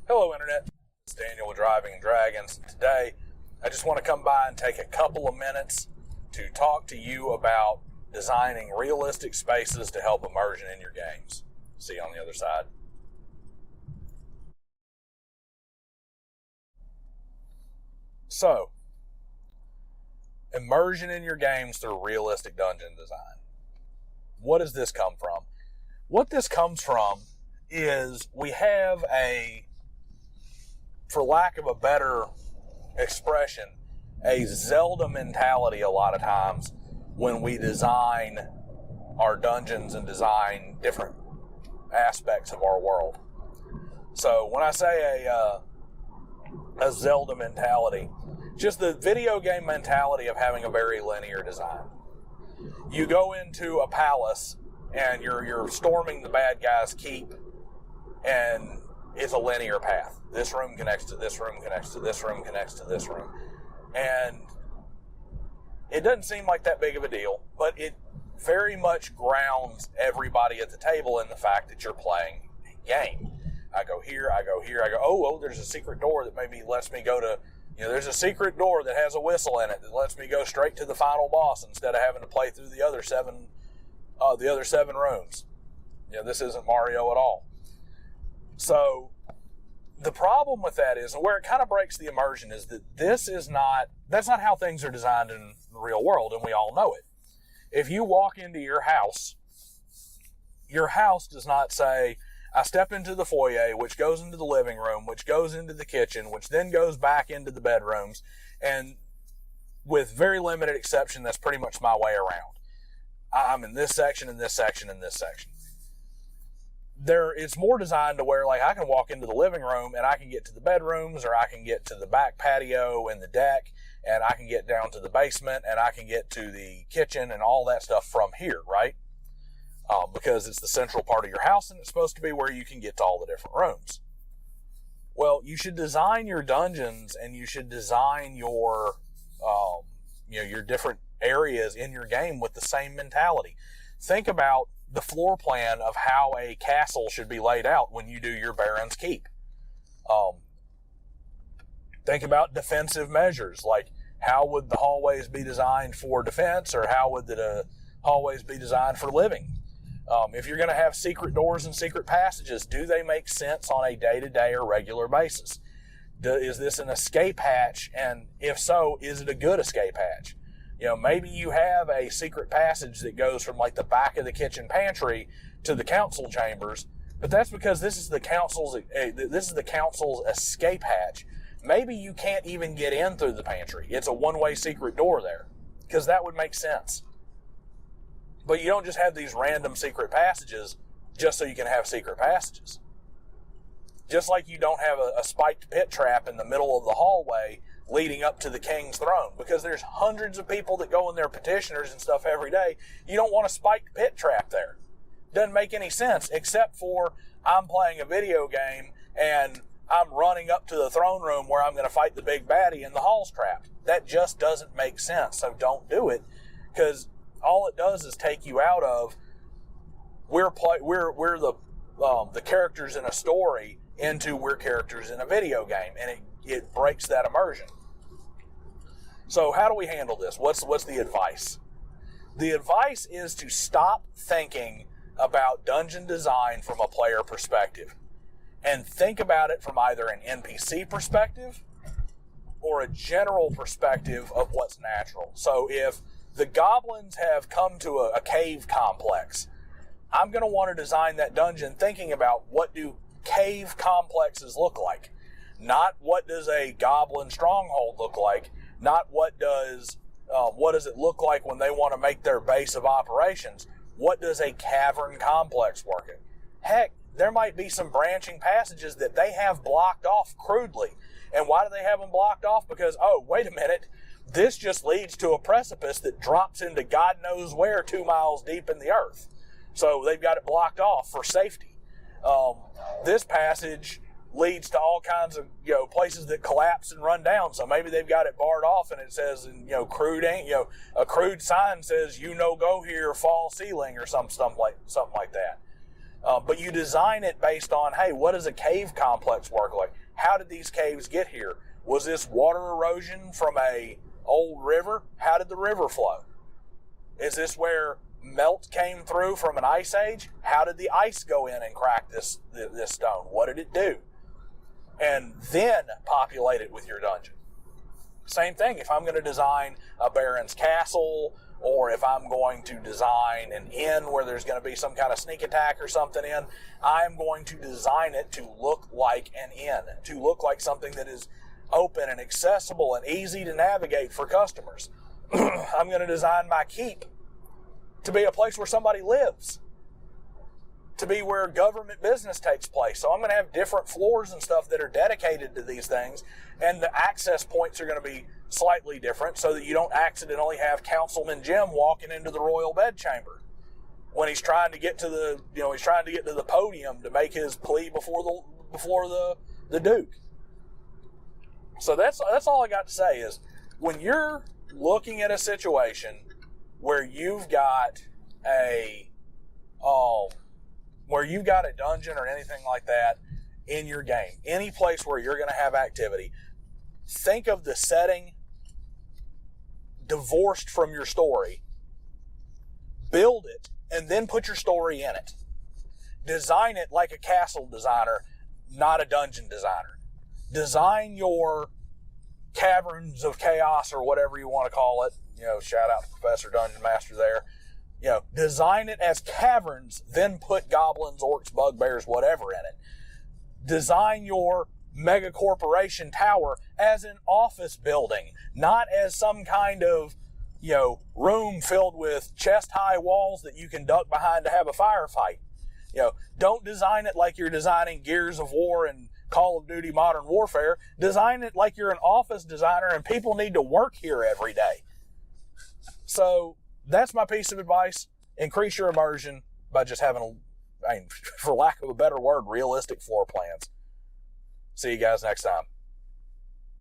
Hello Internet, it's Daniel with Driving and Dragons. Today, I just want to come by and take a couple of minutes to talk to you about designing realistic spaces to help immersion in your games. See you on the other side. So, immersion in your games through realistic dungeon design. What does this come from? What this comes from is we have for lack of a better expression, a Zelda mentality a lot of times when we design our dungeons and design different aspects of our world. So when I say a Zelda mentality, just the video game mentality of having a very linear design. You go into a palace and you're storming the bad guy's keep, and it's a linear path. This room connects to this room, connects to this room, connects to this room. And it doesn't seem like that big of a deal, but it very much grounds everybody at the table in the fact that you're playing a game. I go here, I go here, I go, oh, there's a secret door that maybe lets me go to, there's a secret door that has a whistle in it that lets me go straight to the final boss instead of having to play through the other seven rooms. This isn't Mario at all. So the problem with that is, and where it kind of breaks the immersion, is that that's not how things are designed in the real world, and we all know it. If you walk into your house does not say, I step into the foyer, which goes into the living room, which goes into the kitchen, which then goes back into the bedrooms, and with very limited exception, that's pretty much my way around. I'm in this section, and this section, and this section. It's more designed to where, like, I can walk into the living room and I can get to the bedrooms, or I can get to the back patio and the deck, and I can get down to the basement, and I can get to the kitchen and all that stuff from here, right? Because it's the central part of your house, and it's supposed to be where you can get to all the different rooms. Well, you should design your dungeons, and you should design your different areas in your game with the same mentality. Think about the floor plan of how a castle should be laid out when you do your Baron's Keep. Think about defensive measures, like how would the hallways be designed for defense, or how would the hallways be designed for living? If you're going to have secret doors and secret passages, do they make sense on a day-to-day or regular basis? Is this an escape hatch? And if so, is it a good escape hatch? Maybe you have a secret passage that goes from like the back of the kitchen pantry to the council chambers, but that's because this is the council's escape hatch. Maybe you can't even get in through the pantry. It's a one-way secret door there, because that would make sense. But you don't just have these random secret passages just so you can have secret passages. Just like you don't have a spiked pit trap in the middle of the hallway leading up to the king's throne, because there's hundreds of people that go in their petitioners and stuff every day. You don't want a spiked pit trap there. Doesn't make any sense, except for I'm playing a video game and I'm running up to the throne room where I'm going to fight the big baddie and the hall's trapped. That just doesn't make sense, so don't do it, because all it does is take you out of we're the characters in a story into we're characters in a video game, and it breaks that immersion. So how do we handle this? What's the advice? The advice is to stop thinking about dungeon design from a player perspective, and think about it from either an NPC perspective or a general perspective of what's natural. So if the goblins have come to a cave complex, I'm going to want to design that dungeon thinking about what do cave complexes look like. Not what does a goblin stronghold look like, not what does it look like when they want to make their base of operations. What does a cavern complex work at? Heck, there might be some branching passages that they have blocked off crudely. And why do they have them blocked off? Because, wait a minute, this just leads to a precipice that drops into God knows where 2 miles deep in the earth. So they've got it blocked off for safety. This passage leads to all kinds of places that collapse and run down. So maybe they've got it barred off, and it says a crude sign says go here, fall ceiling, or something like that. But you design it based on, hey, what does a cave complex work like? How did these caves get here? Was this water erosion from a old river? How did the river flow? Is this where melt came through from an ice age? How did the ice go in and crack this stone? What did it do? And then populate it with your dungeon. Same thing, if I'm going to design a baron's castle, or if I'm going to design an inn where there's going to be some kind of sneak attack or something in, I'm going to design it to look like an inn, to look like something that is open and accessible and easy to navigate for customers. I'm going to design my keep to be a place where somebody lives, to be where government business takes place. So I'm going to have different floors and stuff that are dedicated to these things, and the access points are going to be slightly different so that you don't accidentally have Councilman Jim walking into the royal bedchamber when he's trying to get to the podium to make his plea before the Duke. So that's all I got to say is, when you're looking at a situation where you've got a dungeon or anything like that in your game, any place where you're going to have activity, think of the setting divorced from your story, build it, and then put your story in it. Design it like a castle designer, not a dungeon designer. Design your caverns of chaos, or whatever you want to call it. Shout out to Professor Dungeon Master there. Design it as caverns, then put goblins, orcs, bugbears, whatever in it. Design your mega corporation tower as an office building, not as some kind of, room filled with chest-high walls that you can duck behind to have a firefight. Don't design it like you're designing Gears of War and Call of Duty Modern Warfare. Design it like you're an office designer and people need to work here every day. So that's my piece of advice. Increase your immersion by just having, for lack of a better word, realistic floor plans. See you guys next time.